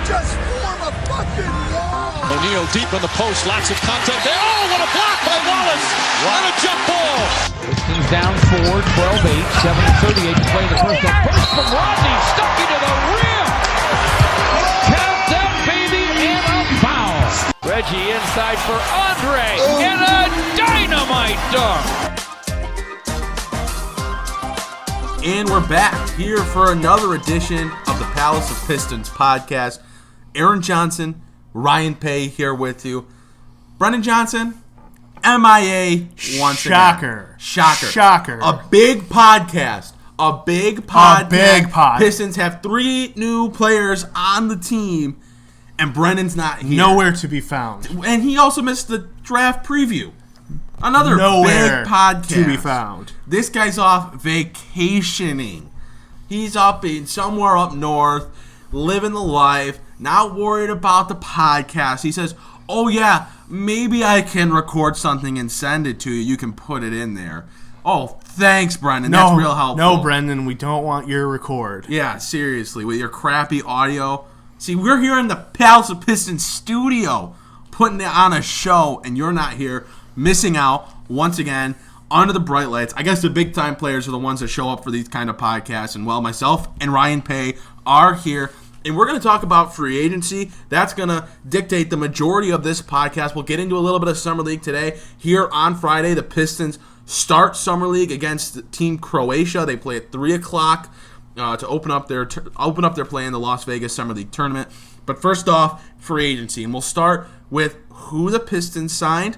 just form a fucking wall. O'Neal deep in the post, lots of contact there. Oh, what a block by Wallace! What a jump ball! Pistons down 4, 12-8, 7:38 to play in the first. A burst from Rodney, stuck into the rim. Count that baby and a foul. Reggie inside for Andre and a dynamite dunk. And we're back here for another edition of the Palace of Pistons podcast. Aaron Johnson, Ryan Pay here with you. Brendan Johnson, MIA once again. Shocker. A big podcast. A big pod. Pistons have 3 new players on the team, and Brendan's not here. Nowhere to be found. And he also missed the draft preview. Another Nowhere big podcast to be found. This guy's off vacationing. He's up in somewhere up north, living the life, not worried about the podcast. He says, oh yeah, maybe I can record something and send it to you. You can put it in there. Oh, thanks, Brendan. That's real helpful. No, Brendan, we don't want your record. Yeah, seriously, with your crappy audio. See, we're here in the Palace of Pistons studio putting on a show, and you're not here. Missing out, once again, under the bright lights. I guess the big-time players are the ones that show up for these kind of podcasts. And, well, myself and Ryan Pay are here. And we're going to talk about free agency. That's going to dictate the majority of this podcast. We'll get into a little bit of Summer League today. Here on Friday, the Pistons start Summer League against Team Croatia. They play at 3 o'clock to open up their play in the Las Vegas Summer League tournament. But first off, free agency. And we'll start with who the Pistons signed.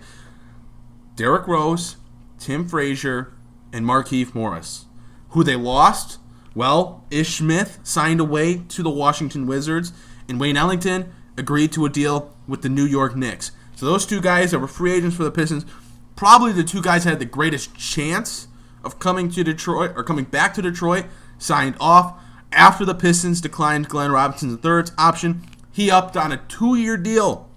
Derrick Rose, Tim Frazier, and Markieff Morris. Who they lost? Well, Ish Smith signed away to the Washington Wizards, and Wayne Ellington agreed to a deal with the New York Knicks. So those 2 guys that were free agents for the Pistons, probably the 2 guys that had the greatest chance of coming to Detroit or coming back to Detroit, signed off. After the Pistons declined Glenn Robinson III's option, he upped on a 2-year deal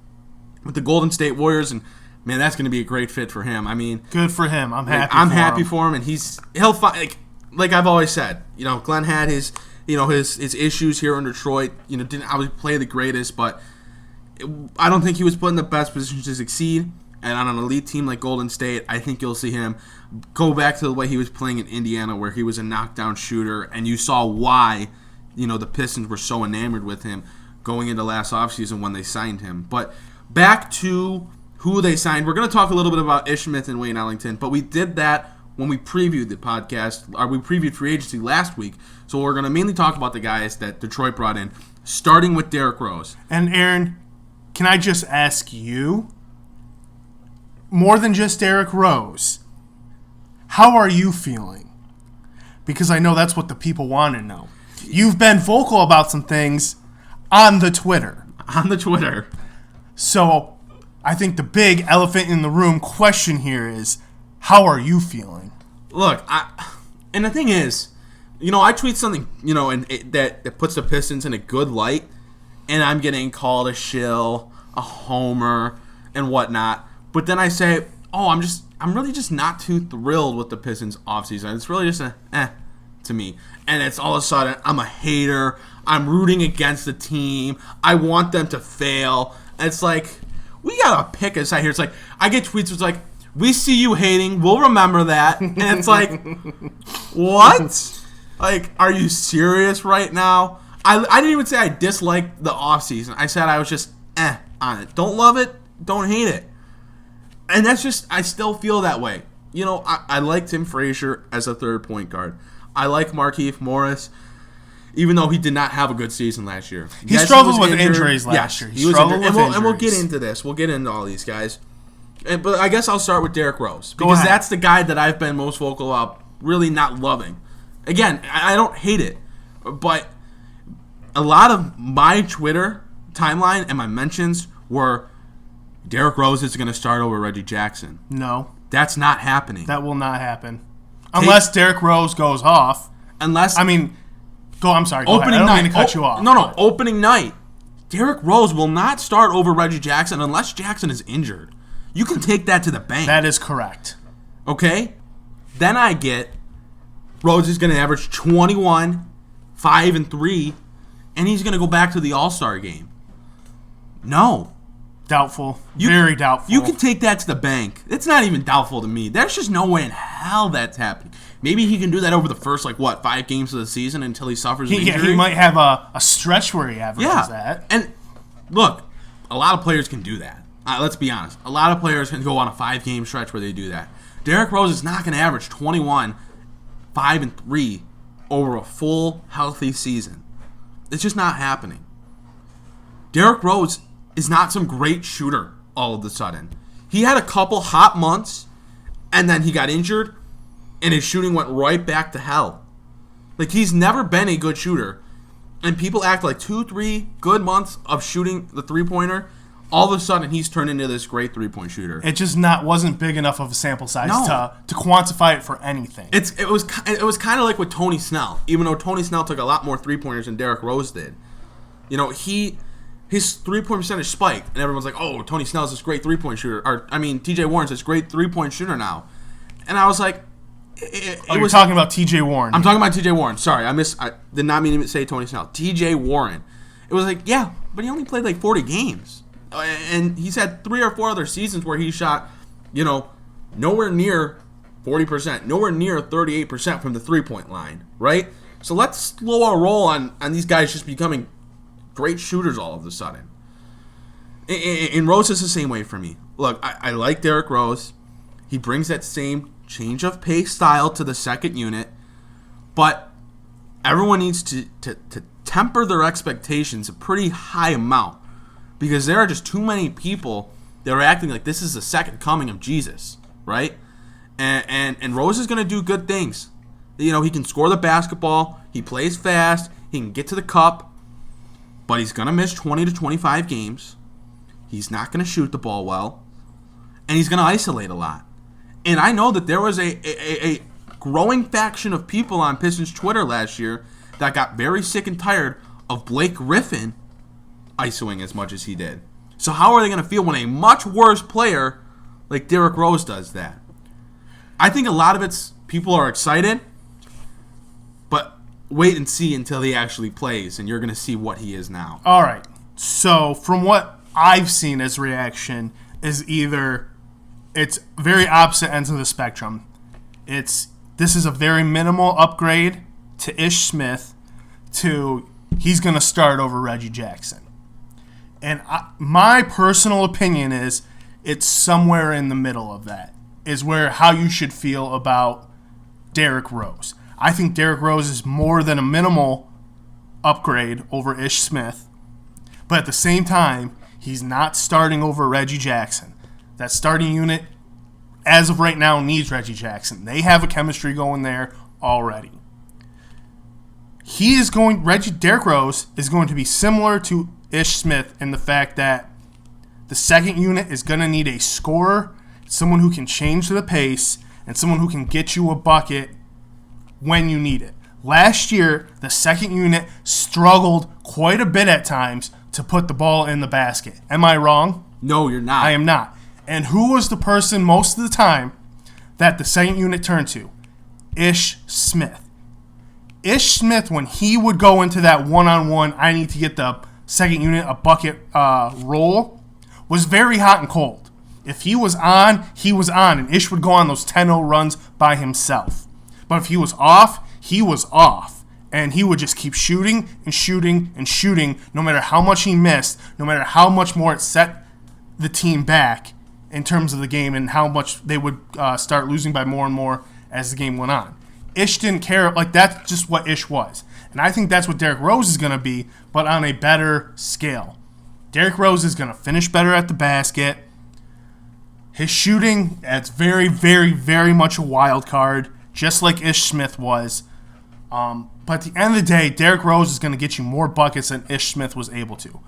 with the Golden State Warriors, and man, that's going to be a great fit for him. I mean, good for him. I'm happy for him, and he'll find like I've always said. You know, Glenn had his issues here in Detroit. You know, didn't always play the greatest, but I don't think he was put in the best position to succeed. And on an elite team like Golden State, I think you'll see him go back to the way he was playing in Indiana, where he was a knockdown shooter, and you saw why the Pistons were so enamored with him going into last offseason when they signed him. But back to who they signed. We're going to talk a little bit about Ish Smith and Wayne Ellington, but we did that when we previewed the podcast, or we previewed free agency last week. So we're going to mainly talk about the guys that Detroit brought in, starting with Derrick Rose. And Aaron, can I just ask you, more than just Derrick Rose, how are you feeling? Because I know that's what the people want to know. You've been vocal about some things on the Twitter. So I think the big elephant in the room question here is, how are you feeling? Look, and the thing is, I tweet something, that puts the Pistons in a good light, and I'm getting called a shill, a homer, and whatnot. But then I say, I'm really just not too thrilled with the Pistons offseason. It's really just to me. And it's all of a sudden, I'm a hater. I'm rooting against the team. I want them to fail. And it's like, we gotta pick a side here. It's like, I get tweets where it's like, we see you hating, we'll remember that. And it's like, what? Like, are you serious right now? I didn't even say I disliked the offseason. I said I was just on it. Don't love it, don't hate it. And that's just, I still feel that way. I like Tim Frazier as a third point guard. I like Markieff Morris, even though he did not have a good season last year. He struggled with injuries last year. He struggled with injuries. And we'll get into this. We'll get into all these guys. But I guess I'll start with Derrick Rose. Because that's the guy that I've been most vocal about really not loving. Again, I don't hate it. But a lot of my Twitter timeline and my mentions were, Derrick Rose is going to start over Reggie Jackson. No. That's not happening. That will not happen. Unless Derrick Rose goes off. I'm sorry. Go ahead. I don't mean to cut you off. No. Opening night, Derrick Rose will not start over Reggie Jackson unless Jackson is injured. You can take that to the bank. That is correct. Okay? Then I get Rose is going to average 21, 5, and 3, and he's going to go back to the All-Star game. No. Doubtful. Very doubtful. You can take that to the bank. It's not even doubtful to me. There's just no way in hell that's happening. Maybe he can do that over the first, 5 games of the season until he suffers an injury. He might have a stretch where he averages that. And look, a lot of players can do that. Let's be honest. A lot of players can go on a 5-game stretch where they do that. Derrick Rose is not going to average 21, 5, and 3 over a full, healthy season. It's just not happening. Derrick Rose is not some great shooter all of a sudden. He had a couple hot months, and then he got injured, and his shooting went right back to hell. He's never been a good shooter. And people act like 2-3 good months of shooting the three-pointer, all of a sudden he's turned into this great three-point shooter. It just wasn't big enough of a sample size to quantify it for anything. It was kind of like with Tony Snell, even though Tony Snell took a lot more three-pointers than Derrick Rose did. His three-point percentage spiked, and everyone's like, "Oh, Tony Snell's this great three-point shooter." T.J. Warren's this great three-point shooter now. And I was like, you're talking about T.J. Warren. I'm talking about T.J. Warren. Sorry, I did not mean to say Tony Snell. T.J. Warren. It was yeah, but he only played 40 games. And he's had 3 or 4 other seasons where he shot, nowhere near 40%, nowhere near 38% from the three-point line, right? So let's slow our roll on these guys just becoming great shooters all of a sudden. And Rose is the same way for me. Look, I like Derrick Rose. He brings that same change of pace style to the second unit, but everyone needs to temper their expectations a pretty high amount, because there are just too many people that are acting like this is the second coming of Jesus, right? And Rose is going to do good things. He can score the basketball, he plays fast, he can get to the cup, but he's going to miss 20 to 25 games. He's not going to shoot the ball well, and he's going to isolate a lot. And I know that there was a growing faction of people on Pistons Twitter last year that got very sick and tired of Blake Griffin ISOing as much as he did. So how are they going to feel when a much worse player like Derrick Rose does that? I think a lot of it's people are excited, but wait and see until he actually plays, and you're going to see what he is now. All right. So from what I've seen as reaction is either it's very opposite ends of the spectrum. This is a very minimal upgrade to Ish Smith to he's going to start over Reggie Jackson. And my personal opinion is it's somewhere in the middle of that is how you should feel about Derrick Rose. I think Derrick Rose is more than a minimal upgrade over Ish Smith, but at the same time, he's not starting over Reggie Jackson. That starting unit, as of right now, needs Reggie Jackson. They have a chemistry going there already. Derrick Rose is going to be similar to Ish Smith in the fact that the second unit is going to need a scorer, someone who can change the pace, and someone who can get you a bucket when you need it. Last year, the second unit struggled quite a bit at times to put the ball in the basket. Am I wrong? No, you're not. I am not. And who was the person most of the time that the second unit turned to? Ish Smith. Ish Smith, when he would go into that one-on-one, I need to get the second unit a bucket role, was very hot and cold. If he was on, he was on, and Ish would go on those 10-0 runs by himself. But if he was off, he was off. And he would just keep shooting and shooting and shooting, no matter how much he missed, no matter how much more it set the team back in terms of the game and how much they would start losing by more and more as the game went on. Ish didn't care. That's just what Ish was. And I think that's what Derrick Rose is going to be, but on a better scale. Derrick Rose is going to finish better at the basket. His shooting, that's very, very, very much a wild card, just like Ish Smith was. But at the end of the day, Derrick Rose is going to get you more buckets than Ish Smith was able to.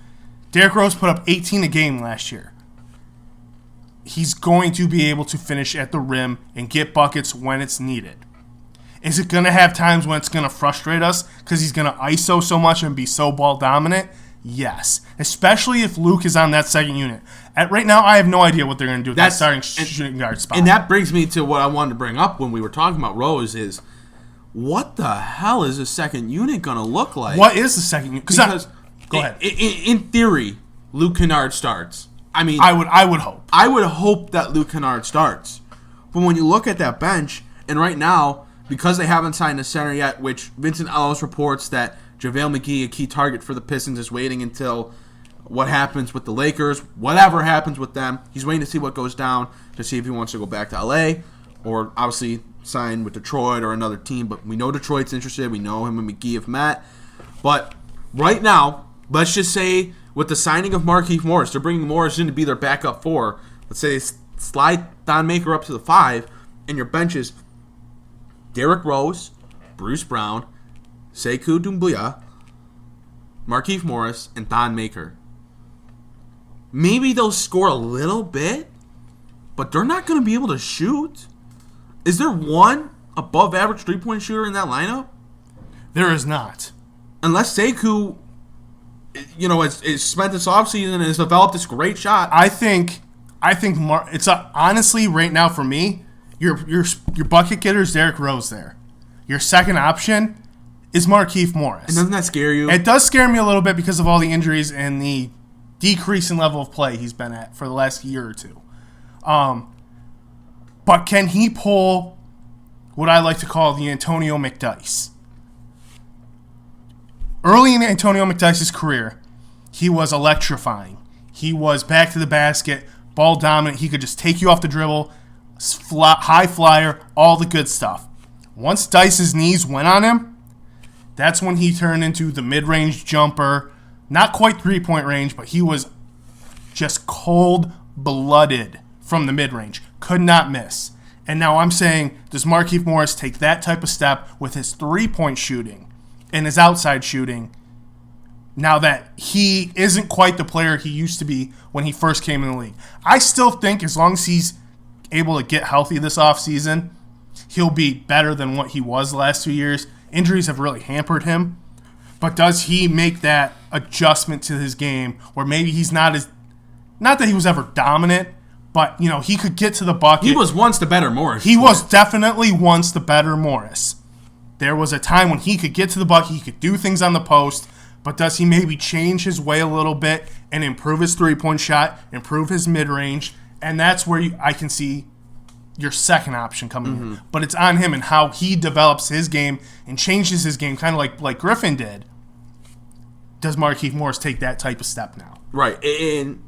Derrick Rose put up 18 a game last year. He's going to be able to finish at the rim and get buckets when it's needed. Is it going to have times when it's going to frustrate us because he's going to ISO so much and be so ball dominant? Yes. Especially if Luke is on that second unit. Right now, I have no idea what they're going to do with that starting shooting guard spot. And that brings me to what I wanted to bring up when we were talking about Rose is, what the hell is the second unit going to look like? What is the second unit? Because go ahead. In theory, Luke Kennard starts. I mean, I would hope. I would hope that Luke Kennard starts. But when you look at that bench, and right now, because they haven't signed a center yet, which Vincent Ellis reports that JaVale McGee, a key target for the Pistons, is waiting until what happens with the Lakers, whatever happens with them. He's waiting to see what goes down to see if he wants to go back to LA or obviously sign with Detroit or another team. But we know Detroit's interested. We know him and McGee have met. But right now, let's just say with the signing of Markieff Morris, they're bringing Morris in to be their backup 4. Let's say they slide Thon Maker up to the 5, and your bench is Derrick Rose, Bruce Brown, Sekou Doumbouya, Markieff Morris, and Thon Maker. Maybe they'll score a little bit, but they're not going to be able to shoot. Is there one above-average three-point shooter in that lineup? There is not. Unless Sekou, has spent this offseason and has developed this great shot. I think it's honestly right now for me, your bucket getter is Derrick Rose there. Your second option is Markieff Morris. And doesn't that scare you? It does scare me a little bit because of all the injuries and the decrease in level of play he's been at for the last year or two. But can he pull what I like to call the Antonio McDyess? Early in Antonio McDyess' career, he was electrifying. He was back to the basket, ball dominant. He could just take you off the dribble, high flyer, all the good stuff. Once Dice's knees went on him, that's when he turned into the mid-range jumper. Not quite three-point range, but he was just cold-blooded from the mid-range. Could not miss. And now I'm saying, does Markieff Morris take that type of step with his three-point shooting and his outside shooting now that he isn't quite the player he used to be when he first came in the league? I still think as long as he's able to get healthy this offseason, he'll be better than what he was the last 2 years. Injuries have really hampered him. But does he make that adjustment to his game where maybe he's not that he was ever dominant, but, he could get to the bucket. He was once the better Morris. He was definitely once the better Morris. There was a time when he could get to the bucket, he could do things on the post, but does he maybe change his way a little bit and improve his three-point shot, improve his mid-range, and that's where I can see your second option coming in. But it's on him and how he develops his game and changes his game, kind of like Griffin did. Does Markieff Morris take that type of step now? Right. And,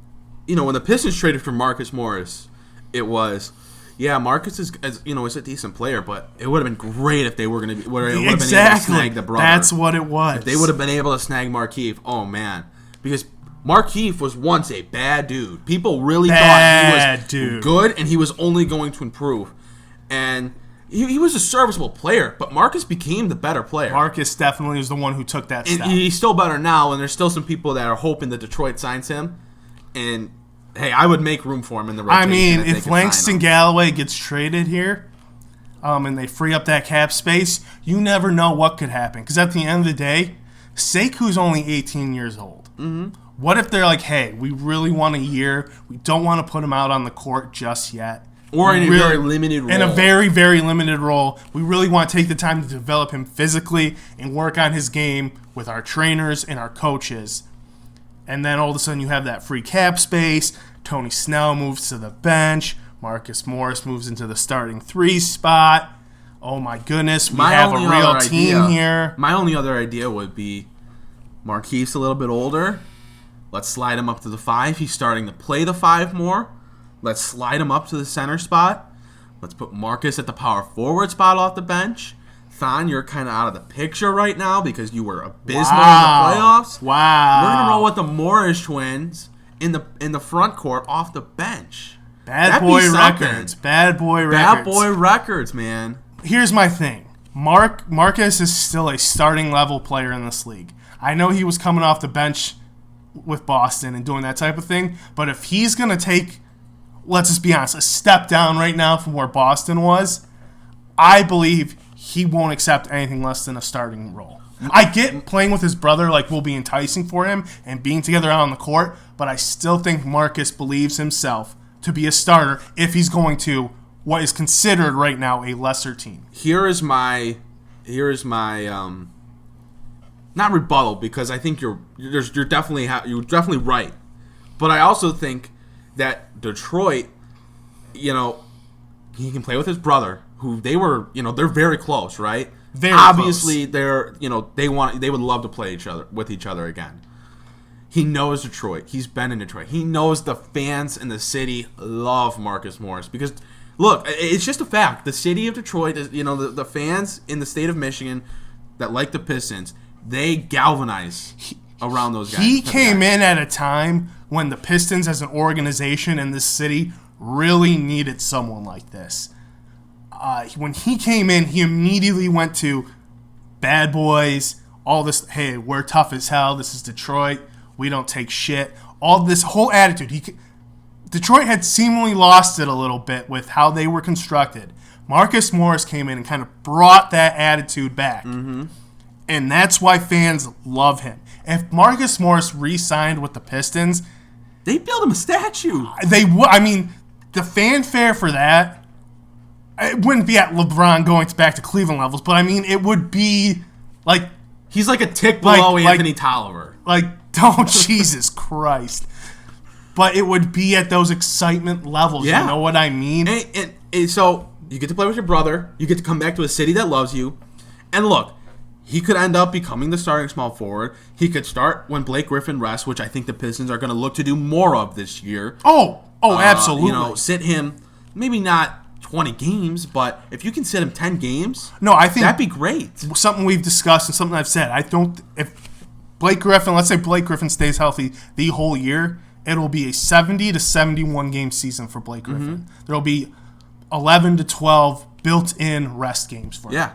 when the Pistons traded for Marcus Morris, it was, Marcus is a decent player, but it would have been great if they were going to been able to snag the brother. That's what it was. If they would have been able to snag Markieff, oh, man. Because Markieff was once a bad dude. People really thought he was good, and he was only going to improve. And he was a serviceable player, but Marcus became the better player. Marcus definitely was the one who took that step. And he's still better now, and there's still some people that are hoping that Detroit signs him. And, hey, I would make room for him in the rotation. I mean, if Langston Galloway gets traded here and they free up that cap space, you never know what could happen. Because at the end of the day, Sekou's only 18 years old. What if they're like, hey, we really want a year. We don't want to put him out on the court just yet. Or in a very limited role. In a very, very limited role. We really want to take the time to develop him physically and work on his game with our trainers and our coaches. And then all of a sudden you have that free cap space. Tony Snell moves to the bench. Marcus Morris moves into the starting 3 spot. Oh my goodness, we have a real team here. My only other idea would be Markieff's a little bit older. Let's slide him up to the 5. He's starting to play the 5 more. Let's slide him up to the center spot. Let's put Marcus at the power forward spot off the bench. Thon, you're kind of out of the picture right now because you were abysmal in the playoffs. Wow. We're going to roll with the Morris twins in the front court off the bench. Bad boy records. Bad boy records, man. Here's my thing. Marcus is still a starting level player in this league. I know he was coming off the bench with Boston and doing that type of thing, but if he's going to take, let's just be honest, a step down right now from where Boston was, I believe he won't accept anything less than a starting role. I get playing with his brother will be enticing for him and being together out on the court, but I still think Marcus believes himself to be a starter if he's going to what is considered right now a lesser team. Here is my not rebuttal, because I think you're definitely right. But I also think that Detroit, he can play with his brother, who they were, they're very close, right? Very Obviously, close. they're, they would love to play with each other again. He knows Detroit. He's been in Detroit. He knows the fans in the city love Marcus Morris because, look, it's just a fact. The city of Detroit, is, the fans in the state of Michigan that like the Pistons, they galvanize around those guys. He came in at a time when the Pistons as an organization in this city really needed someone like this. When he came in, he immediately went to bad boys, all this, hey, we're tough as hell, this is Detroit, we don't take shit. All this whole attitude. Detroit had seemingly lost it a little bit with how they were constructed. Marcus Morris came in and kind of brought that attitude back. Mm-hmm. And that's why fans love him. If Marcus Morris re-signed with the Pistons, they built him a statue. The fanfare for that, it wouldn't be at LeBron going back to Cleveland levels, but it would be like... He's like a tick below Anthony Tolliver. Jesus Christ. But it would be at those excitement levels, You know what I mean? And so, you get to play with your brother, you get to come back to a city that loves you, and look, he could end up becoming the starting small forward. He could start when Blake Griffin rests, which I think the Pistons are going to look to do more of this year. Oh, absolutely. Sit him, maybe not 20 games, but if you can sit him 10 games, I think that'd be great. Something we've discussed and something I've said. If Blake Griffin, let's say Blake Griffin stays healthy the whole year, it'll be a 70 to 71 game season for Blake Griffin. Mm-hmm. There'll be 11 to 12 built-in rest games for him. Yeah.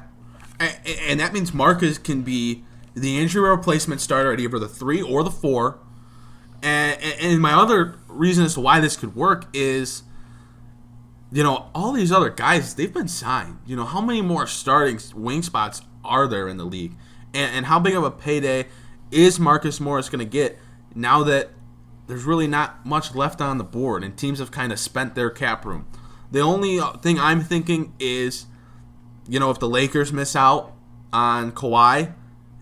And that means Marcus can be the injury replacement starter at either the 3 or the 4. And my other reason as to why this could work is, all these other guys, they've been signed. How many more starting wing spots are there in the league? And how big of a payday is Marcus Morris going to get now that there's really not much left on the board and teams have kind of spent their cap room? The only thing I'm thinking is, if the Lakers miss out on Kawhi,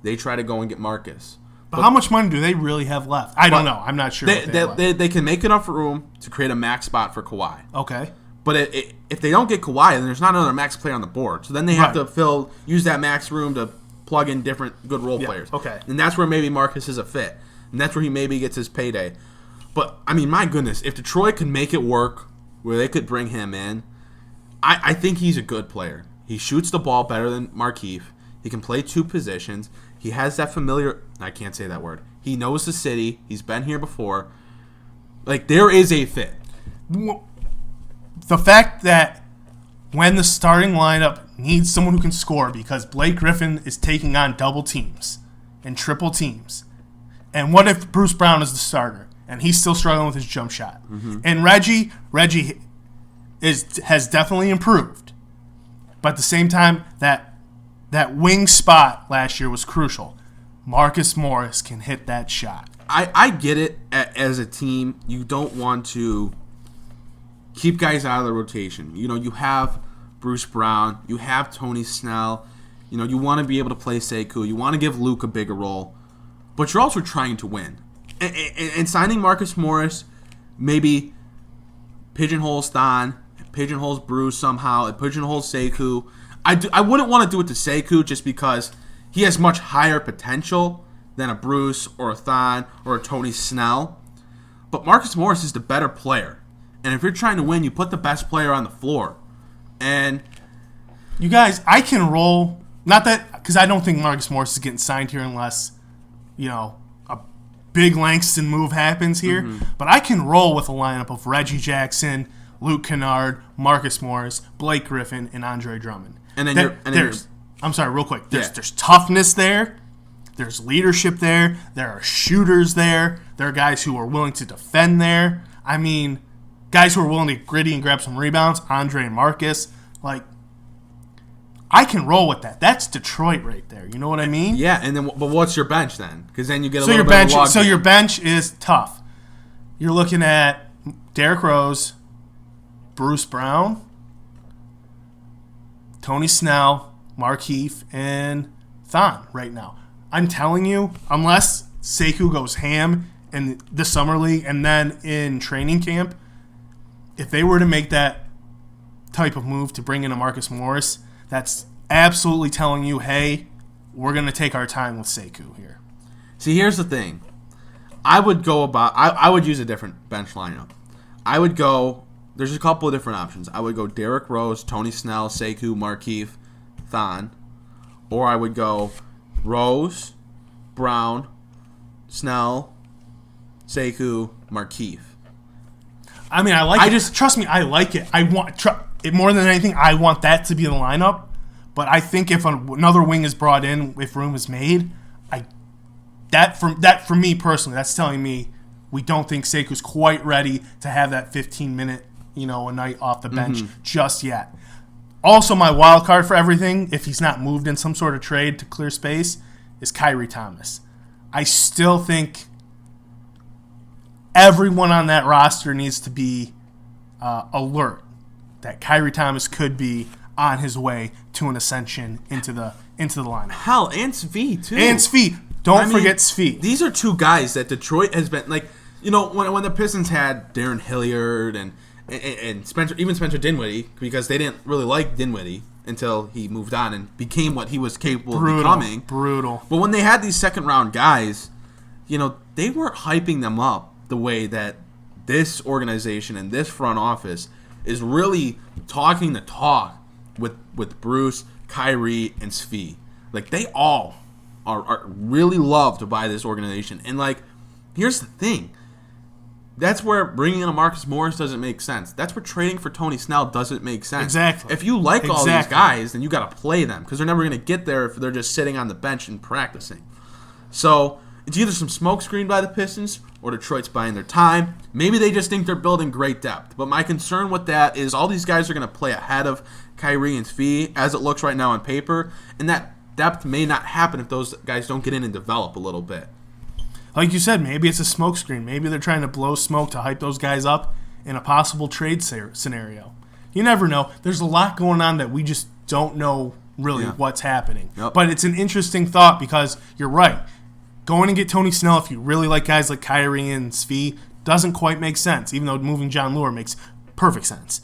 they try to go and get Marcus. But how much money do they really have left? I don't know. I'm not sure. They can make enough room to create a max spot for Kawhi. Okay. But if they don't get Kawhi, then there's not another max player on the board. So then they have to use that max room to plug in different good role players. Okay. And that's where maybe Marcus is a fit. And that's where he maybe gets his payday. But, my goodness, if Detroit could make it work where they could bring him in, I think he's a good player. He shoots the ball better than Markieff. He can play 2 positions. He has that familiar... I can't say that word. He knows the city. He's been here before. There is a fit. The fact that when the starting lineup needs someone who can score because Blake Griffin is taking on double teams and triple teams, and what if Bruce Brown is the starter and he's still struggling with his jump shot? Mm-hmm. And Reggie has definitely improved. But at the same time, that wing spot last year was crucial. Marcus Morris can hit that shot. I get it. As a team, you don't want to keep guys out of the rotation. You have Bruce Brown. You have Tony Snell. You want to be able to play Sekou. You want to give Luke a bigger role. But you're also trying to win. And signing Marcus Morris maybe pigeonholes Thon, pigeonholes Bruce somehow, it pigeonholes Sekou. I wouldn't want to do it to Sekou just because he has much higher potential than a Bruce or a Thon or a Tony Snell. But Marcus Morris is the better player. And if you're trying to win, you put the best player on the floor. And you guys, I can roll. Not that, because I don't think Marcus Morris is getting signed here unless, a big Langston move happens here. Mm-hmm. But I can roll with a lineup of Reggie Jackson, Luke Kennard, Marcus Morris, Blake Griffin, and Andre Drummond. And then I'm sorry, real quick. There's toughness there. There's leadership there. There are shooters there. There are guys who are willing to defend there. Guys who are willing to get gritty and grab some rebounds. Andre and Marcus. I can roll with that. That's Detroit right there. You know what I mean? Yeah, and then but what's your bench then? Because then you get your bench is tough. You're looking at Derrick Rose, Bruce Brown, Tony Snell, Markieff, and Thon right now. I'm telling you, unless Sekou goes ham in the summer league and then in training camp, if they were to make that type of move to bring in a Marcus Morris, that's absolutely telling you, hey, we're going to take our time with Sekou here. See, here's the thing. I would use a different bench lineup. There's a couple of different options. I would go Derrick Rose, Tony Snell, Sekou, Markieff, Thon. Or I would go Rose, Brown, Snell, Sekou, Markieff. I mean, I like it. Trust me, I like it. I want it more than anything. I want that to be the lineup. But I think if another wing is brought in, if room is made, for me personally, that's telling me we don't think Sekou's quite ready to have that 15-minute, a night off the bench just yet. Also, my wild card for everything, if he's not moved in some sort of trade to clear space, is Kyrie Thomas. I still think everyone on that roster needs to be alert that Kyrie Thomas could be on his way to an ascension into the lineup. Hell, and Svi, too. And Svi. Don't forget Svi. These are two guys that Detroit has been, when the Pistons had Darren Hilliard and Spencer Dinwiddie, because they didn't really like Dinwiddie until he moved on and became what he was capable of becoming. Brutal. But when they had these second-round guys, they weren't hyping them up the way that this organization and this front office is really talking the talk with Bruce, Kyrie, and Svi. They all are really loved by this organization. And, here's the thing. That's where bringing in a Marcus Morris doesn't make sense. That's where trading for Tony Snell doesn't make sense. Exactly. If you like all these guys, then you got to play them because they're never going to get there if they're just sitting on the bench and practicing. So it's either some smokescreen by the Pistons or Detroit's buying their time. Maybe they just think they're building great depth. But my concern with that is all these guys are going to play ahead of Kyrie and Svi as it looks right now on paper, and that depth may not happen if those guys don't get in and develop a little bit. Like you said, maybe it's a smokescreen. Maybe they're trying to blow smoke to hype those guys up in a possible trade scenario. You never know. There's a lot going on that we just don't know really what's happening. Yep. But it's an interesting thought because you're right. Going and get Tony Snell, if you really like guys like Kyrie and Svi, doesn't quite make sense, even though moving John Lure makes perfect sense.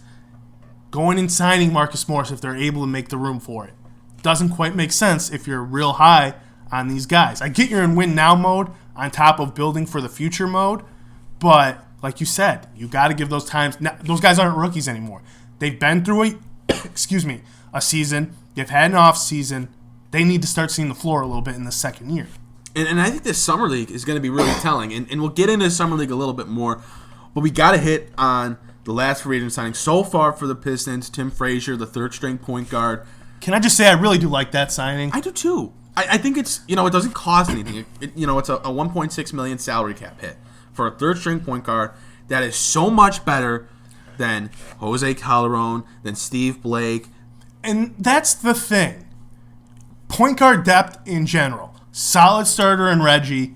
Going and signing Marcus Morris if they're able to make the room for it doesn't quite make sense if you're real high on these guys. I get you're in win now mode on top of building for the future mode, but like you said, you got to give those times. Now, those guys aren't rookies anymore. They've been through a season. They've had an off season. They need to start seeing the floor a little bit in the second year. And I think this summer league is going to be really telling. And we'll get into the summer league a little bit more, but we got to hit on the last free agent signing so far for the Pistons, Tim Frazier, the third-string point guard. Can I just say I really do like that signing? I do too. I think it's, it doesn't cost anything. It's a $1.6 million salary cap hit for a third-string point guard that is so much better than Jose Calderon, than Steve Blake. And that's the thing. Point guard depth in general. Solid starter in Reggie,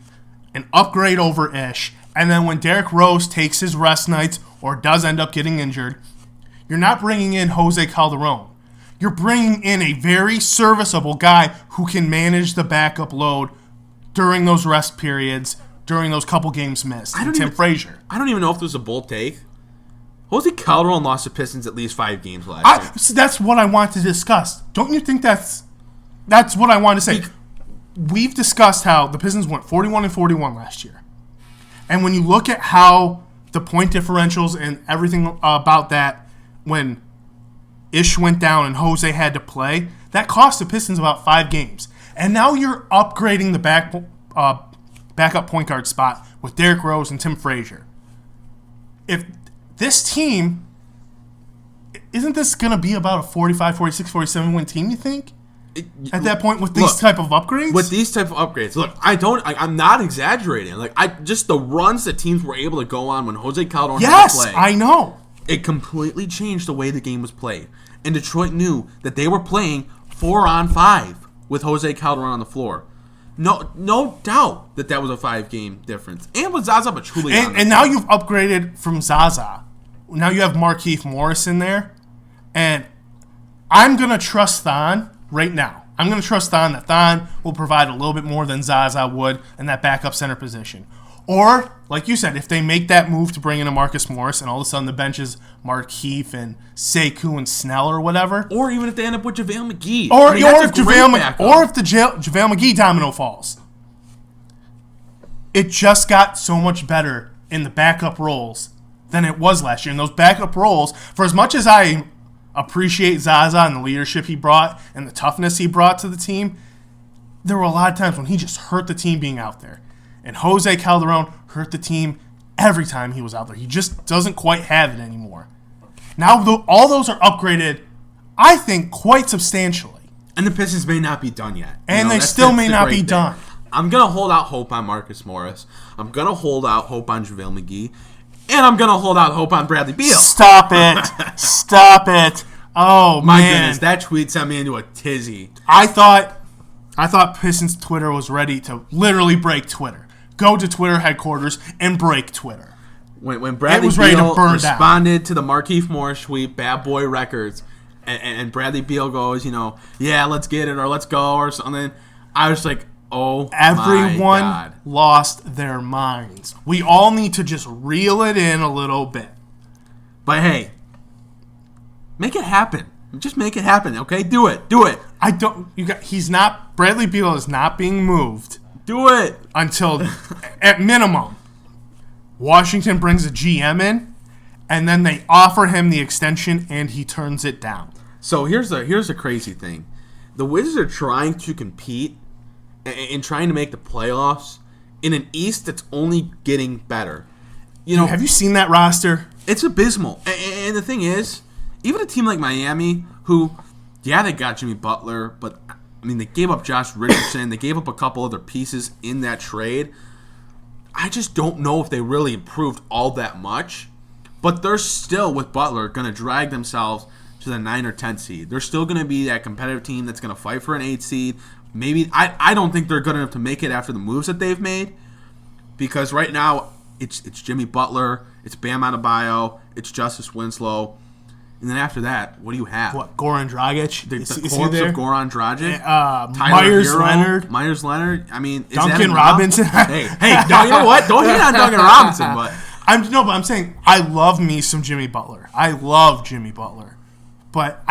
an upgrade over Ish, and then when Derrick Rose takes his rest nights or does end up getting injured, you're not bringing in Jose Calderon. You're bringing in a very serviceable guy who can manage the backup load during those rest periods, during those couple games missed. Tim Frazier. I don't even know if there's a bold take. Jose Calderon lost the Pistons at least 5 games last year. So that's what I want to discuss. Don't you think that's what I want to say? We've discussed how the Pistons went 41-41 last year. And when you look at how the point differentials and everything about that, when Ish went down and Jose had to play, that cost the Pistons about 5 games. And now you're upgrading the backup point guard spot with Derrick Rose and Tim Frazier. If this team, isn't this going to be about a 45, 46, 47 win team, you think? At that point, with these type of upgrades? With these type of upgrades. Look, I'm not exaggerating. Just the runs that teams were able to go on when Jose Calderon had to play. Yes, I know. It completely changed the way the game was played. And Detroit knew that they were playing 4-on-5 with Jose Calderon on the floor. No doubt that was a 5-game difference. And with Zaza Pachulia. And now you've upgraded from Zaza. Now you have Markieff Morris in there. And I'm going to trust Thon right now. I'm going to trust Thon that Thon will provide a little bit more than Zaza would in that backup center position. Or, like you said, if they make that move to bring in a Marcus Morris and all of a sudden the bench is Markieff and Sekou and Snell or whatever. Or even if they end up with JaVale McGee. Or, I mean, if the JaVale McGee domino falls. It just got so much better in the backup roles than it was last year. And those backup roles, for as much as I appreciate Zaza and the leadership he brought and the toughness he brought to the team, there were a lot of times when he just hurt the team being out there. And Jose Calderon hurt the team every time he was out there. He just doesn't quite have it anymore. Now all those are upgraded, I think, quite substantially. And the Pistons may not be done yet. And they still may not be done. I'm going to hold out hope on Marcus Morris. I'm going to hold out hope on JaVale McGee. And I'm going to hold out hope on Bradley Beal. Stop it. Stop it. Oh, my man. goodness, that tweet sent me into a tizzy. I thought Pistons Twitter was ready to literally break Twitter. Go to Twitter headquarters and break Twitter. When Bradley Beal responded to the Markieff Morris tweet, Bad Boy Records, and Bradley Beal goes, yeah, let's get it, or let's go, or something, I was like, oh, everyone my God. Lost their minds. We all need to just reel it in a little bit. But hey, make it happen. Just make it happen, okay? Do it. Do it. Bradley Beal is not being moved. Do it. Until, at minimum, Washington brings a GM in, and then they offer him the extension, and he turns it down. So here's the crazy thing. The Wizards are trying to compete and trying to make the playoffs in an East that's only getting better. Have you seen that roster? It's abysmal. And the thing is, even a team like Miami, who, yeah, they got Jimmy Butler, but, I mean, they gave up Josh Richardson. They gave up a couple other pieces in that trade. I just don't know if they really improved all that much. But they're still, with Butler, going to drag themselves to the 9 or 10 seed. They're still going to be that competitive team that's going to fight for an 8 seed. Maybe I don't think they're good enough to make it after the moves that they've made. Because right now, it's Jimmy Butler, it's Bam Adebayo, it's Justice Winslow. And then after that, what do you have? What, Goran Dragic? The corpse of Goran Dragic? Myers Leonard? I mean, is Duncan Robinson? hey, no, you know what? Don't hate on Duncan Robinson, but... I'm saying I love me some Jimmy Butler. I love Jimmy Butler. But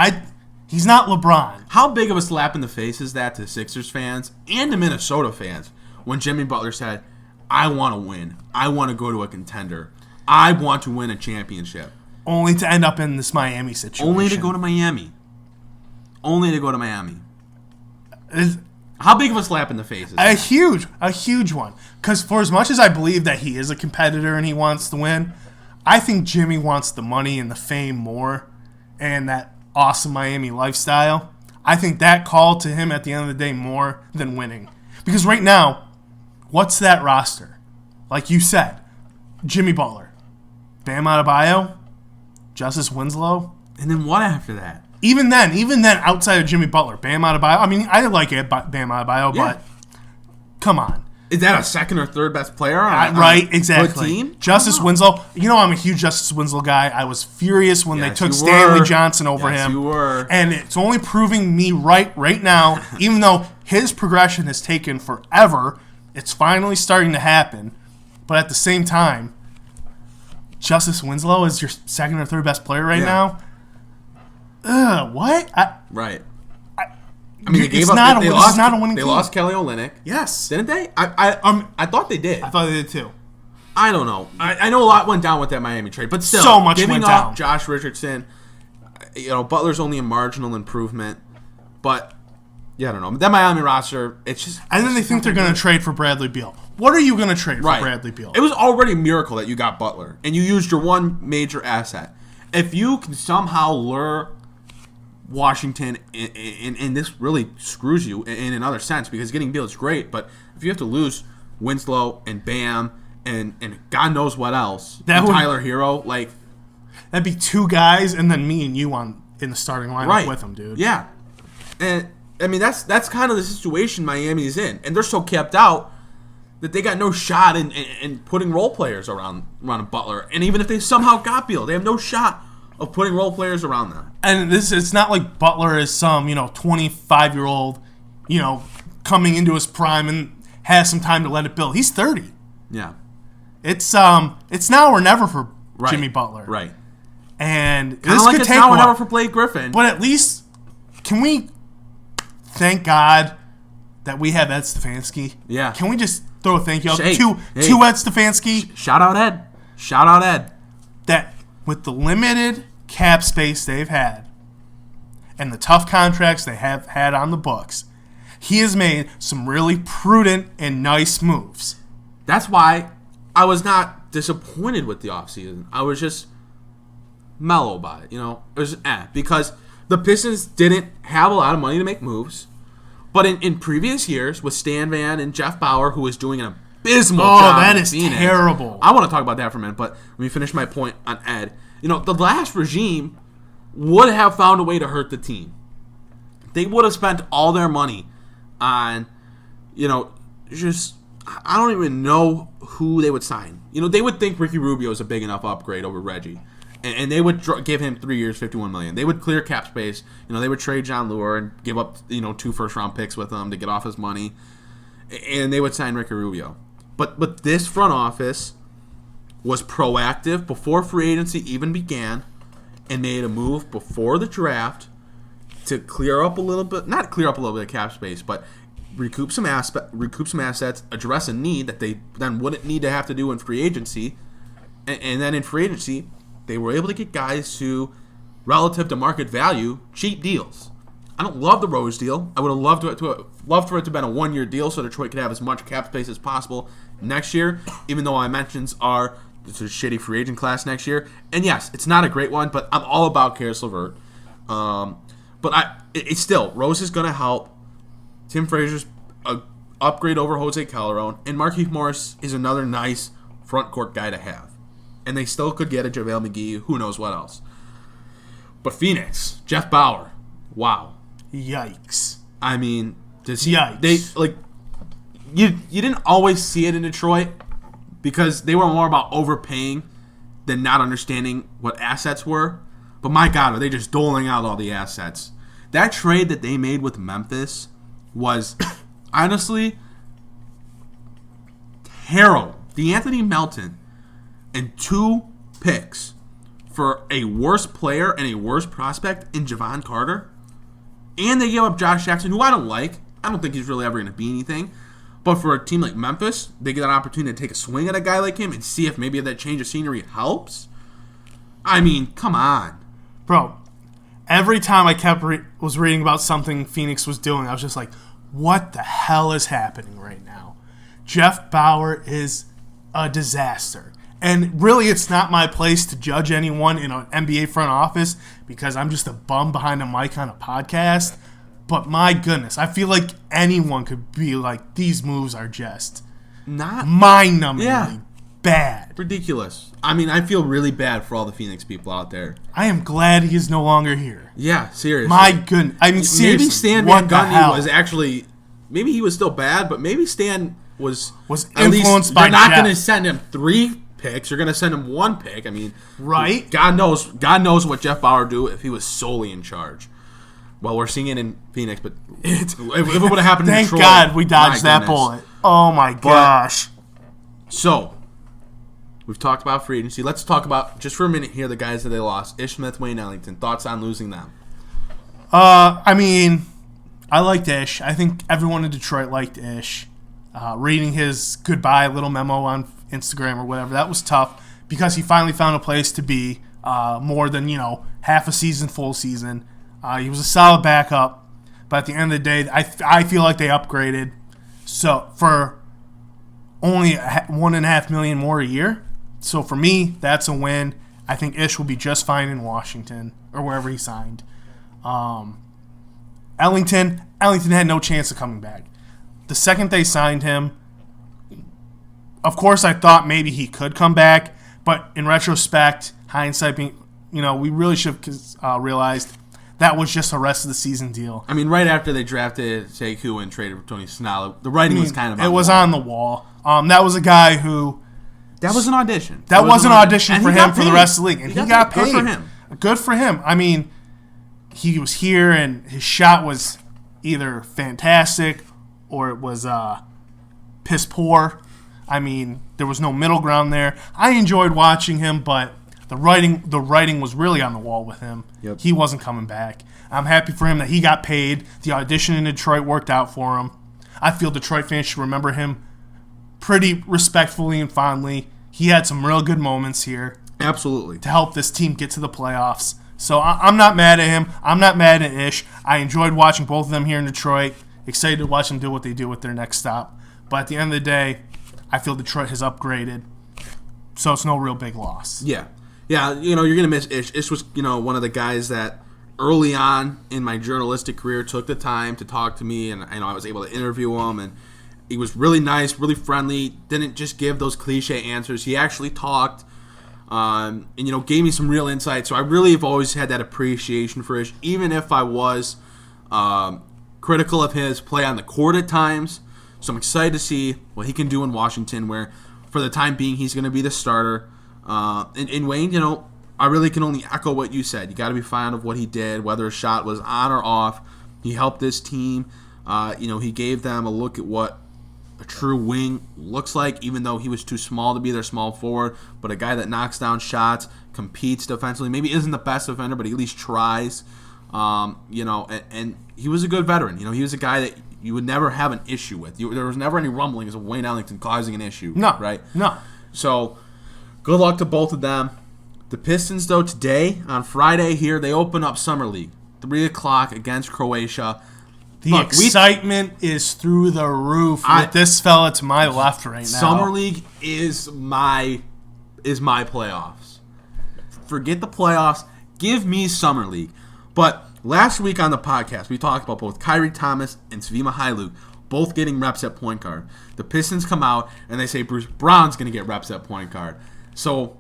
he's not LeBron. How big of a slap in the face is that to Sixers fans and to Minnesota fans when Jimmy Butler said, I want to win. I want to go to a contender. I want to win a championship. Only to end up in this Miami situation. Only to go to Miami. How big of a slap in the face is that? A huge one. Because for as much as I believe that he is a competitor and he wants to win, I think Jimmy wants the money and the fame more and that awesome Miami lifestyle. I think that called to him at the end of the day more than winning. Because right now, what's that roster? Like you said, Jimmy Butler, Bam Adebayo, Justice Winslow. And then what after that? Even then, outside of Jimmy Butler, Bam Adebayo. I mean, I like it, Bam Adebayo, but come on. Is that a second or third best player exactly. team? Justice Winslow. I'm a huge Justice Winslow guy. I was furious when they took Stanley Johnson over him. Yes, you were. And it's only proving me right now, even though his progression has taken forever, it's finally starting to happen. But at the same time, Justice Winslow is your second or third best player right now? What? Right. I mean, they lost Kelly Olynyk. Yes. Didn't they? I thought they did. I thought they did too. I don't know. I know a lot went down with that Miami trade, but still, so much giving went up down. Josh Richardson, Butler's only a marginal improvement, but yeah, I don't know. That Miami roster, it's just. And then they think they're going to trade for Bradley Beal. What are you going to trade for Bradley Beal? It was already a miracle that you got Butler, and you used your one major asset. If you can somehow lure Washington, and this really screws you in another sense, because getting Beal is great, but if you have to lose Winslow and Bam and God knows what else, Tyler Hero, like that'd be two guys and then me and you in the starting lineup with them, dude. Yeah, and I mean that's kind of the situation Miami is in, and they're so kept out that they got no shot in putting role players around Butler, and even if they somehow got Beal, they have no shot of putting role players around them. And it's not like Butler is some 25-year-old coming into his prime and has some time to let it build. He's 30. Yeah. It's now or never for Right. Jimmy Butler. Right. And Kind this of like could it's take now a or while. never for Blake Griffin. But at least, can we thank God that we have Ed Stefanski? Yeah. Can we just throw a thank you out Hey, to hey. Ed Stefanski? Shout out Ed. Shout out Ed. That with the limited cap space they've had and the tough contracts they have had on the books, he has made some really prudent and nice moves. That's why I was not disappointed with the offseason. I was just mellow by it. It was because the Pistons didn't have a lot of money to make moves. But in previous years with Stan Van and Jeff Bauer, who was doing an abysmal job that in is Phoenix, terrible. I want to talk about that for a minute, but let me finish my point on Ed. The last regime would have found a way to hurt the team. They would have spent all their money on, just, I don't even know who they would sign. They would think Ricky Rubio is a big enough upgrade over Reggie. And they would give him 3 years, $51 million. They would clear cap space. They would trade John Lure and give up 2 first-round picks with him to get off his money. And they would sign Ricky Rubio. But this front office was proactive before free agency even began and made a move before the draft to clear up a little bit, not clear up a little bit of cap space, but recoup some assets, address a need that they then wouldn't need to have to do in free agency. And then in free agency, they were able to get guys who, relative to market value, cheap deals. I don't love the Rose deal. I would have loved for it to have been a 1-year deal so Detroit could have as much cap space as possible next year, even though my mentions are it's a shitty free agent class next year. And yes, it's not a great one, but I'm all about Karis LeVert. But it's still, Rose is going to help. Tim Frazier's a upgrade over Jose Calderon, and Markieff Morris is another nice front court guy to have. And they still could get a JaVale McGee, who knows what else. But Phoenix, Jeff Bauer, wow. Yikes. I mean, does he? Yikes. You didn't always see it in Detroit because they were more about overpaying than not understanding what assets were. But my God, are they just doling out all the assets? That trade that they made with Memphis was honestly terrible. DeAnthony Melton and 2 picks for a worse player and a worse prospect in Javon Carter. And they gave up Josh Jackson, who I don't like. I don't think he's really ever going to be anything. But for a team like Memphis, they get an opportunity to take a swing at a guy like him and see if maybe that change of scenery helps. I mean, come on. Bro, every time I was reading about something Phoenix was doing, I was just like, what the hell is happening right now? Jeff Bauer is a disaster. And really, it's not my place to judge anyone in an NBA front office because I'm just a bum behind a mic on a podcast. But my goodness, I feel like anyone could be like, these moves are just Not mind-numbingly bad. ridiculous. I mean, I feel really bad for all the Phoenix people out there. I am glad he is no longer here. Yeah, seriously. My goodness. I mean, seriously. Maybe Stan what Van the Gundy hell? was actually, maybe he was still bad, but maybe Stan was at influenced least, by you're not Jeff. going to send him 3 picks. You're going to send him 1 pick. I mean, Right? God knows what Jeff Bauer would do if he was solely in charge. Well, we're seeing it in Phoenix, but if it would have happened in Thank Detroit, God we dodged my that goodness. bullet. Oh, my gosh. So, we've talked about free agency. Let's talk about, just for a minute here, the guys that they lost. Ish Smith, Wayne Ellington. Thoughts on losing them? I mean, I liked Ish. I think everyone in Detroit liked Ish. Reading his goodbye little memo on Instagram or whatever, that was tough because he finally found a place to be more than, half a season, full season. He was a solid backup, but at the end of the day, I feel like they upgraded. So for only $1.5 million more a year, so for me, that's a win. I think Ish will be just fine in Washington or wherever he signed. Ellington had no chance of coming back. The second they signed him, of course, I thought maybe he could come back, but in retrospect, hindsight being, we really should have realized that was just a rest of the season deal. I mean, right after they drafted Sekou and traded for Tony Snell, the writing was kind of on it the was wall. on the wall. That was a guy who That was an audition. that was an audition And for he him got for the paid. rest of the league, and he got paid. Good for him. Good for him. I mean, he was here, and his shot was either fantastic or it was piss poor. I mean, There was no middle ground there. I enjoyed watching him, but the writing was really on the wall with him. Yep. He wasn't coming back. I'm happy for him that he got paid. The audition in Detroit worked out for him. I feel Detroit fans should remember him pretty respectfully and fondly. He had some real good moments here. Absolutely. To help this team get to the playoffs. So I'm not mad at him. I'm not mad at Ish. I enjoyed watching both of them here in Detroit. Excited to watch them do what they do with their next stop. But at the end of the day, I feel Detroit has upgraded. So it's no real big loss. Yeah. Yeah, you're going to miss Ish. Ish was, one of the guys that early on in my journalistic career took the time to talk to me, and I was able to interview him, and he was really nice, really friendly, didn't just give those cliche answers. He actually talked, and gave me some real insight. So I really have always had that appreciation for Ish, even if I was critical of his play on the court at times. So I'm excited to see what he can do in Washington, where for the time being he's going to be the starter. And Wayne, I really can only echo what you said. You got to be fond of what he did, whether a shot was on or off. He helped this team. He gave them a look at what a true wing looks like, even though he was too small to be their small forward. But a guy that knocks down shots, competes defensively, maybe isn't the best defender, but at least tries. And he was a good veteran. He was a guy that you would never have an issue with. There was never any rumblings of Wayne Ellington causing an issue. No. Right? No. So, good luck to both of them. The Pistons, though, today, on Friday here, they open up Summer League. 3 o'clock against Croatia. The excitement is through the roof with this fella to my left right now. Summer League is my playoffs. Forget the playoffs. Give me Summer League. But last week on the podcast, we talked about both Kyrie Thomas and Svi Mykhailiuk both getting reps at point guard. The Pistons come out and they say Bruce Brown's going to get reps at point guard. So,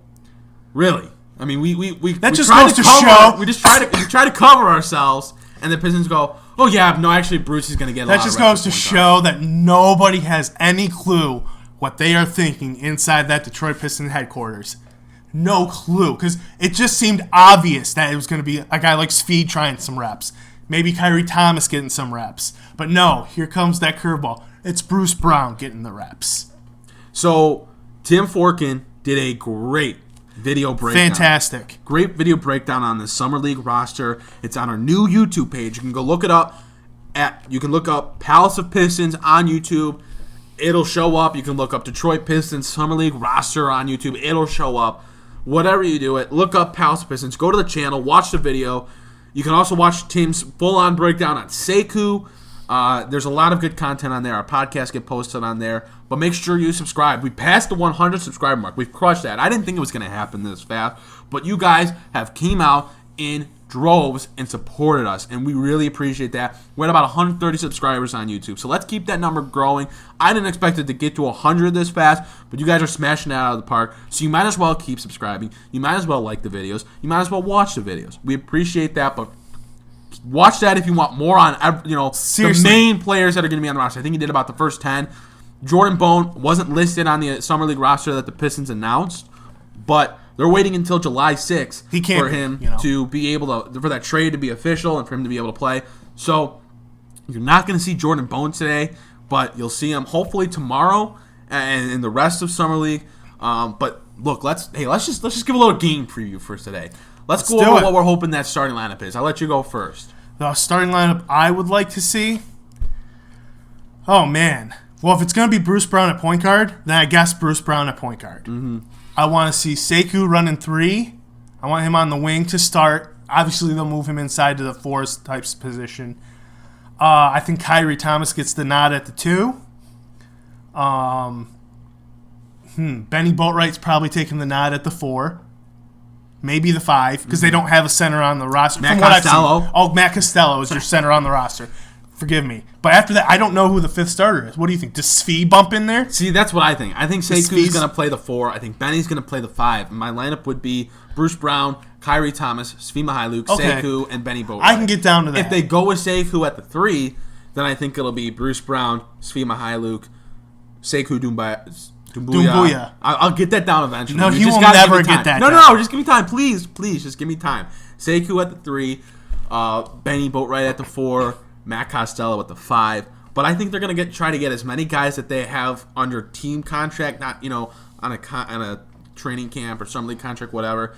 really, I mean, we just try to show. We just try to cover ourselves, and the Pistons go, "Oh yeah, no, actually, Bruce is going to get." That just goes to show that nobody has any clue what they are thinking inside that Detroit Pistons headquarters. No clue, because it just seemed obvious that it was going to be a guy like Svi trying some reps, maybe Kyrie Thomas getting some reps, but no, here comes that curveball. It's Bruce Brown getting the reps. So Tim Forkin did a great video breakdown. Fantastic. Great video breakdown on the Summer League roster. It's on our new YouTube page. You can go look it up. You can look up Palace of Pistons on YouTube. It'll show up. You can look up Detroit Pistons Summer League roster on YouTube. It'll show up. Whatever you do it, look up Palace of Pistons. Go to the channel. Watch the video. You can also watch Tim's full-on breakdown on Sekou. There's a lot of good content on there. Our podcasts get posted on there. But make sure you subscribe. We passed the 100 subscriber mark. We've crushed that. I didn't think it was going to happen this fast. But you guys have came out in droves and supported us. And we really appreciate that. We're at about 130 subscribers on YouTube. So let's keep that number growing. I didn't expect it to get to 100 this fast. But you guys are smashing that out of the park. So you might as well keep subscribing. You might as well like the videos. You might as well watch the videos. We appreciate that. But watch that if you want more on the main players that are going to be on the roster. I think he did about the first 10. Jordan Bone wasn't listed on the Summer League roster that the Pistons announced, but they're waiting until July 6th for him to be able to, for that trade to be official and for him to be able to play. So you're not going to see Jordan Bone today, but you'll see him hopefully tomorrow and in the rest of Summer League. But look, let's just give a little game preview for today. Let's go over what we're hoping that starting lineup is. I'll let you go first. The starting lineup I would like to see. Oh man. Well, if it's going to be Bruce Brown at point guard, then I guess Bruce Brown at point guard. Mm-hmm. I want to see Sekou running 3. I want him on the wing to start. Obviously, they'll move him inside to the 4 types position. I think Kyrie Thomas gets the nod at the 2. Benny Boatwright's probably taking the nod at the 4. Maybe the 5, because they don't have a center on the roster. Matt Costello. Oh, Matt Costello is your center on the roster. Forgive me. But after that, I don't know who the 5th starter is. What do you think? Does Svi bump in there? See, that's what I think. I think Sekou's going to play the 4. I think Benny's going to play the 5. And my lineup would be Bruce Brown, Kyrie Thomas, Svi Mykhailiuk, Sekou, and Benny Boatwright. I can get down to that. If they go with Sekou at the 3, then I think it'll be Bruce Brown, Svi Mykhailiuk, Sekou Doumbouya. I'll get that down eventually. No, you will never get that down. No, just give me time. Please, just give me time. Sekou at the 3, Benny Boatwright at the 4, Matt Costello at the 5. But I think they're going to try to get as many guys that they have under team contract, not, on a training camp or summer league contract, whatever.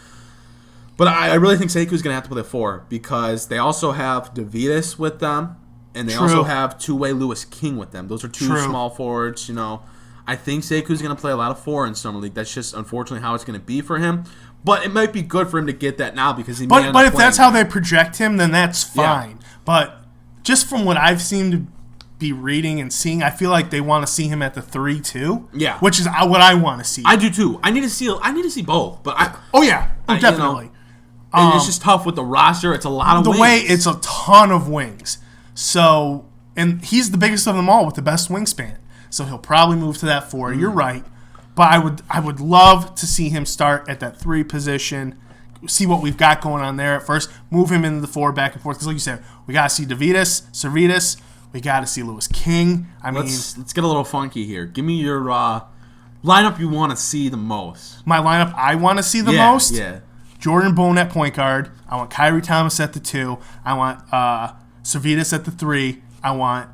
But I really think Sekou's going to have to play the 4 because they also have DeVitis with them, and they also have two-way Lewis King with them. Those are two small forwards, you know. I think Sekou's going to play a lot of 4 in summer league. That's just unfortunately how it's going to be for him. But it might be good for him to get that now because he may end up But if that's how there. they project him, then that's fine. Yeah. But just from what I've seen to be reading and seeing, I feel like they want to see him at the 3 too. Yeah, which is what I want to see. I do too. I need to see both. But definitely. You know, it's just tough with the roster. It's a lot of wings. It's a ton of wings. So, and he's the biggest of them all with the best wingspan. So he'll probably move to that 4. You're right. But I would love to see him start at that 3 position, see what we've got going on there at first, move him into the 4 back and forth. Because like you said, we got to see DeVitis, Servetus, we got to see Lewis King. Let's get a little funky here. Give me your lineup you want to see the most. My lineup I want to see the most? Yeah. Jordan Bone at point guard. I want Kyrie Thomas at the 2. I want Servetus at the 3. I want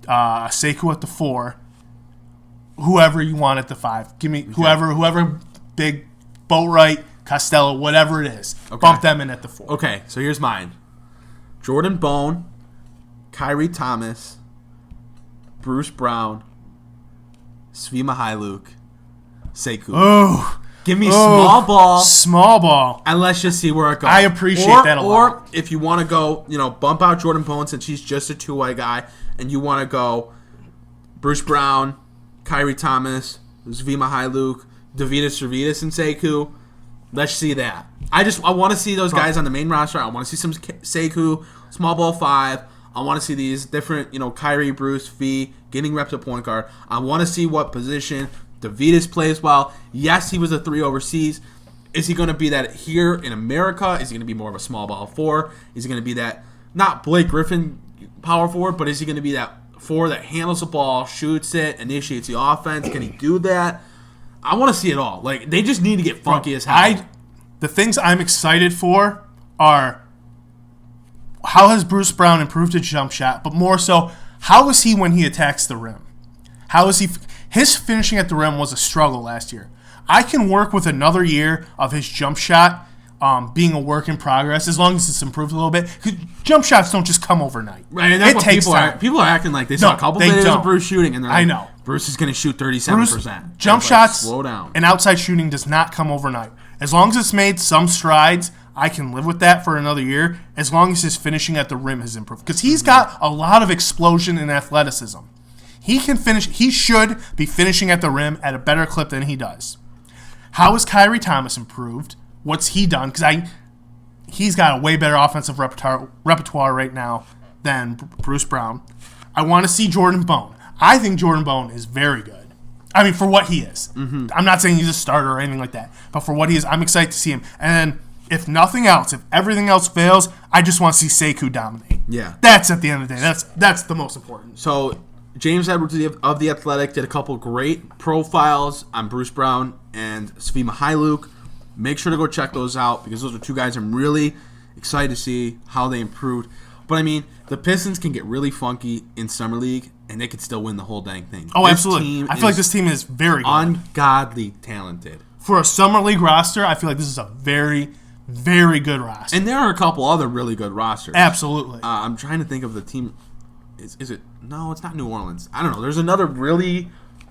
Sekou at the 4. Whoever you want at the 5. Give me whoever big Boatwright, Costello, whatever it is. Okay. Bump them in at the 4. Okay, so here's mine. Jordan Bone, Kyrie Thomas, Bruce Brown, Svi Mykhailiuk, Sekou. Oh. Give me small ball. Small ball. And let's just see where it goes. I appreciate that a lot. Or if you want to go, bump out Jordan Bone since he's just a 2-way guy, and you want to go Bruce Brown, Kyrie Thomas, Svi Mykhailiuk, DeVitis, Servetus, and Sekou. Let's see that. I want to see those guys on the main roster. I want to see some Sekou, small ball 5. I want to see these different, Kyrie, Bruce, V, getting reps at point guard. I want to see what position DeVitis plays well. Yes, he was a 3 overseas. Is he going to be that here in America? Is he going to be more of a small ball 4? Is he going to be that, not Blake Griffin power forward, but is he going to be that 4 that handles the ball, shoots it, initiates the offense? Can he do that? I want to see it all. Like, they just need to get funky as hell. The things I'm excited for are how has Bruce Brown improved his jump shot, but more so, how is he when he attacks the rim? How is he? His finishing at the rim was a struggle last year. I can work with another year of his jump shot being a work in progress as long as it's improved a little bit. Jump shots don't just come overnight. Right, and that's what people are acting like they saw a couple videos of Bruce shooting, and they're like, I know. Bruce is going to shoot 37%. Jump shots, slow down. And outside shooting does not come overnight. As long as it's made some strides, I can live with that for another year, as long as his finishing at the rim has improved. Because he's got a lot of explosion in athleticism. He can finish. He should be finishing at the rim at a better clip than he does. How has Kyrie Thomas improved? What's he done? Because he's got a way better offensive repertoire right now than Bruce Brown. I want to see Jordan Bone. I think Jordan Bone is very good. I mean, for what he is. Mm-hmm. I'm not saying he's a starter or anything like that. But for what he is, I'm excited to see him. And then, if nothing else, if everything else fails, I just want to see Sekou dominate. Yeah. That's at the end of the day. That's the most important. So, James Edwards of The Athletic did a couple great profiles on Bruce Brown and Svi Mykhailiuk. Make sure to go check those out because those are two guys I'm really excited to see how they improved. But, I mean, the Pistons can get really funky in Summer League, and they could still win the whole dang thing. Oh, absolutely. I feel like this team is very good. Ungodly talented. For a Summer League roster, I feel like this is a very, very good roster. And there are a couple other really good rosters. Absolutely. I'm trying to think of the team. Is it? No, it's not New Orleans. I don't know. There's another really,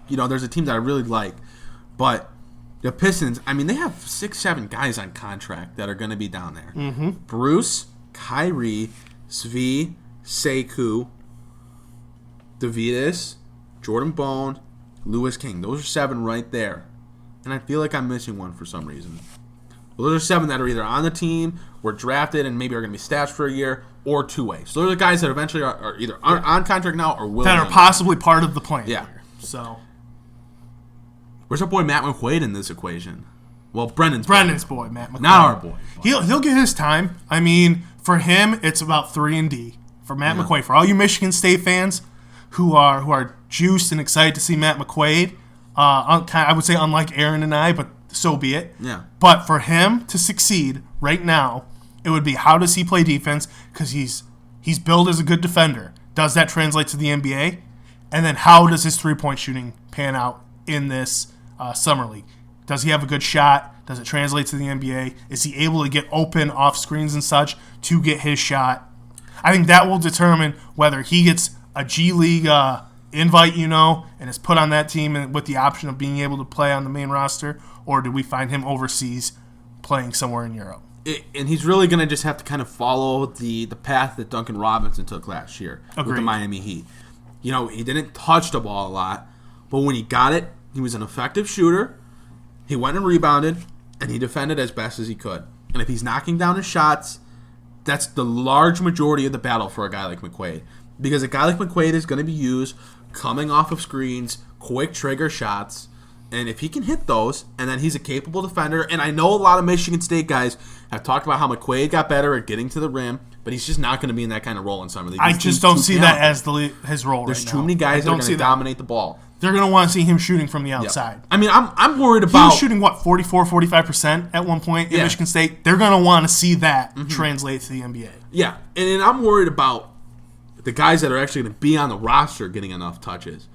there's a team that I really like. But the Pistons, I mean, they have 6-7 guys on contract that are going to be down there. Mm-hmm. Bruce, Kyrie, Svi, Sekou, DeVitis, Jordan Bone, Lewis King. Those are 7 right there. And I feel like I'm missing one for some reason. Well, those are 7 that are either on the team, were drafted, and maybe are going to be stashed for a year, or 2-way. So those are the guys that eventually are either on contract now or will. That are possibly part of the plan. Yeah. Here. So, where's our boy Matt McQuaid in this equation? Well, Brennan's boy, Matt McQuaid. Not our boy. He'll get his time. I mean, for him, it's about 3-and-D. For Matt McQuaid, for all you Michigan State fans who are juiced and excited to see Matt McQuaid, I would say unlike Aaron and I, but so be it. Yeah. But for him to succeed right now, it would be how does he play defense? Because he's billed as a good defender. Does that translate to the NBA? And then how does his 3-point shooting pan out in this Summer League. Does he have a good shot? Does it translate to the NBA? Is he able to get open off screens and such to get his shot? I think that will determine whether he gets a G League invite, and is put on that team and with the option of being able to play on the main roster, or do we find him overseas playing somewhere in Europe? And he's really going to just have to kind of follow the path that Duncan Robinson took last year with the Miami Heat. He didn't touch the ball a lot, but when he got it, he was an effective shooter. He went and rebounded, and he defended as best as he could. And if he's knocking down his shots, that's the large majority of the battle for a guy like McQuaid. Because a guy like McQuaid is going to be used coming off of screens, quick trigger shots, and if he can hit those, and then he's a capable defender, and I know a lot of Michigan State guys have talked about how McQuaid got better at getting to the rim, but he's just not going to be in that kind of role in Summer League. I just don't see that as his role There's right now. too many guys that are going to dominate the ball. They're going to want to see him shooting from the outside. I mean, I'm worried about... He was shooting, 44-45% at one point in Michigan State. They're going to want to see that translate to the NBA. Yeah, and I'm worried about the guys that are actually going to be on the roster getting enough touches.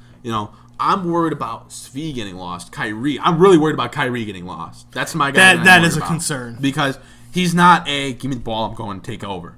I'm worried about Svi getting lost. Kyrie. I'm really worried about Kyrie getting lost. That's my guy. That is a concern. Because he's not give me the ball, I'm going to take over.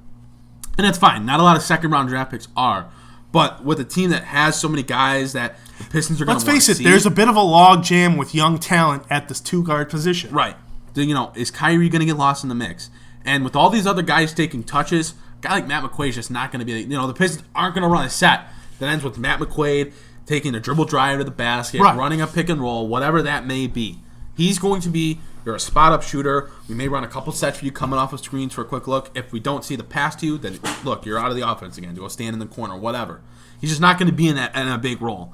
And that's fine. Not a lot of second-round draft picks are. But with a team that has so many guys that the Pistons are going to want to see. Let's face it, there's a bit of a log jam with young talent at this two-guard position. Right. Is Kyrie going to get lost in the mix? And with all these other guys taking touches, a guy like Matt McQuaid is just not going to be... the Pistons aren't going to run a set that ends with Matt McQuaid taking a dribble drive to the basket, running a pick and roll, whatever that may be. He's going to be a spot-up shooter. We may run a couple sets for you coming off of screens for a quick look. If we don't see the pass to you, then look, you're out of the offense again. Go stand in the corner, whatever. He's just not going to be in a big role.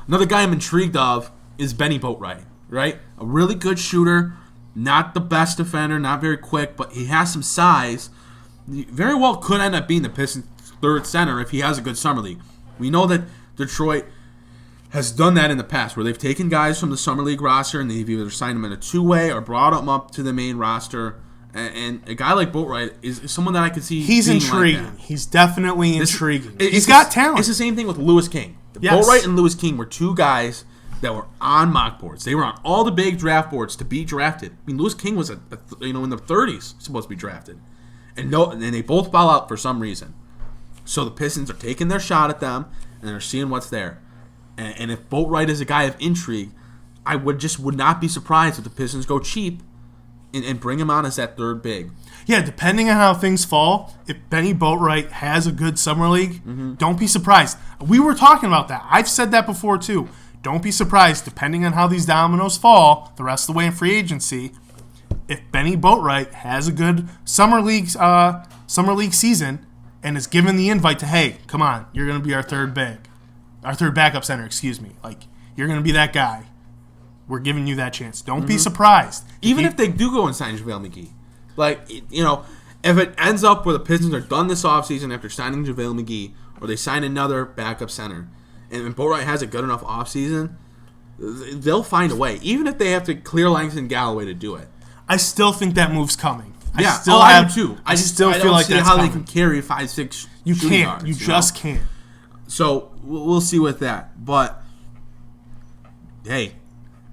Another guy I'm intrigued of is Benny Boatwright, right? A really good shooter, not the best defender, not very quick, but he has some size. He very well could end up being the Pistons' third center if he has a good summer league. We know that Detroit has done that in the past, where they've taken guys from the summer league roster and they've either signed them in a two-way or brought them up to the main roster. And a guy like Boatwright is someone that I could see. He's intriguing. Like He's definitely intriguing. He's got talent. It's the same thing with Lewis King. Boatwright and Lewis King were two guys that were on mock boards. They were on all the big draft boards to be drafted. I mean, Lewis King was in the 30s supposed to be drafted, and they both foul out for some reason. So the Pistons are taking their shot at them and they're seeing what's there. And if Boatwright is a guy of intrigue, I would not be surprised if the Pistons go cheap and bring him on as that third big. Yeah, depending on how things fall, if Benny Boatwright has a good summer league, don't be surprised. We were talking about that. I've said that before too. Don't be surprised, depending on how these dominoes fall the rest of the way in free agency, if Benny Boatwright has a good summer league season and is given the invite to, hey, come on, you're going to be our third backup center, Like, you're going to be that guy. We're giving you that chance. Don't be surprised. Even if they do go and sign JaVale McGee. Like, if it ends up where the Pistons are done this offseason after signing JaVale McGee, or they sign another backup center, and Boatwright has a good enough offseason, they'll find a way. Even if they have to clear Langston Galloway to do it. I still think that move's coming. I do too. I still feel don't like see that's how coming. they can carry 5'6" You shooting can't. guards, You just can't. So we'll see with that. But hey,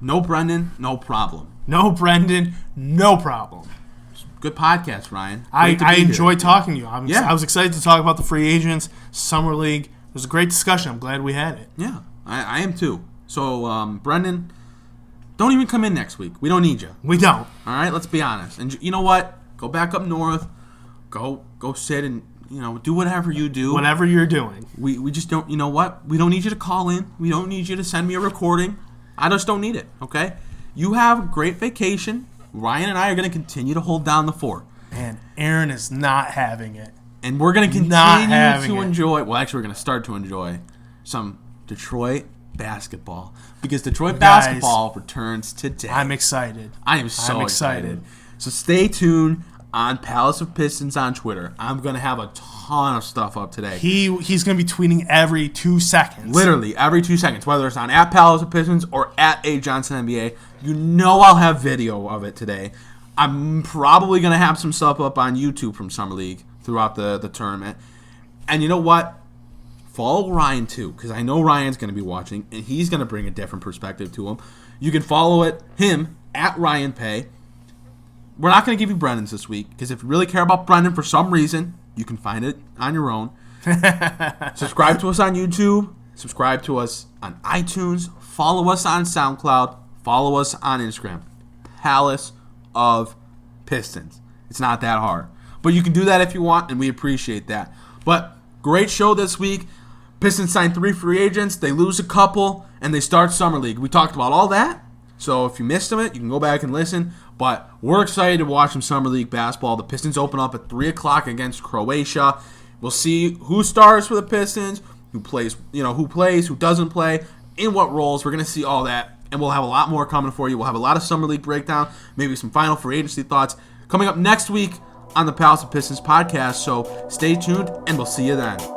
no Brendan, no problem. No Brendan, no problem. Good podcast, Ryan. I enjoy talking to you. I was excited to talk about the free agents, summer league. It was a great discussion. I'm glad we had it. Yeah, I am too. So Brendan, don't even come in next week. We don't need you. We don't. All right, let's be honest. And you know what? Go back up north. Go sit and do whatever you do. Whatever you're doing. We just don't. You know what? We don't need you to call in. We don't need you to send me a recording. I just don't need it. Okay? You have a great vacation. Ryan and I are going to continue to hold down the fort. And Aaron is not having it. And we're going to continue to enjoy. Well, actually, we're going to start to enjoy some Detroit basketball, because Detroit basketball returns today. I'm excited. I am so excited. So stay tuned on Palace of Pistons on Twitter. I'm going to have a ton of stuff up today. He's going to be tweeting every 2 seconds. Literally every 2 seconds, whether it's on @Palace of Pistons or @AJohnson NBA. I'll have video of it today. I'm probably going to have some stuff up on YouTube from Summer League throughout the tournament. And you know what? Follow Ryan too, because I know Ryan's going to be watching, and he's going to bring a different perspective to him. You can follow him at Ryan Pay. We're not going to give you Brendan's this week because if you really care about Brendan for some reason, you can find it on your own. Subscribe to us on YouTube. Subscribe to us on iTunes. Follow us on SoundCloud. Follow us on Instagram. Palace of Pistons. It's not that hard. But you can do that if you want, and we appreciate that. But great show this week. Pistons signed 3 free agents. They lose a couple, and they start Summer League. We talked about all that. So if you missed it, you can go back and listen. But we're excited to watch some Summer League basketball. The Pistons open up at 3 o'clock against Croatia. We'll see who starts for the Pistons, who plays, who doesn't play, in what roles. We're going to see all that, and we'll have a lot more coming for you. We'll have a lot of Summer League breakdown, maybe some final free agency thoughts coming up next week on the Palace of Pistons podcast. So stay tuned, and we'll see you then.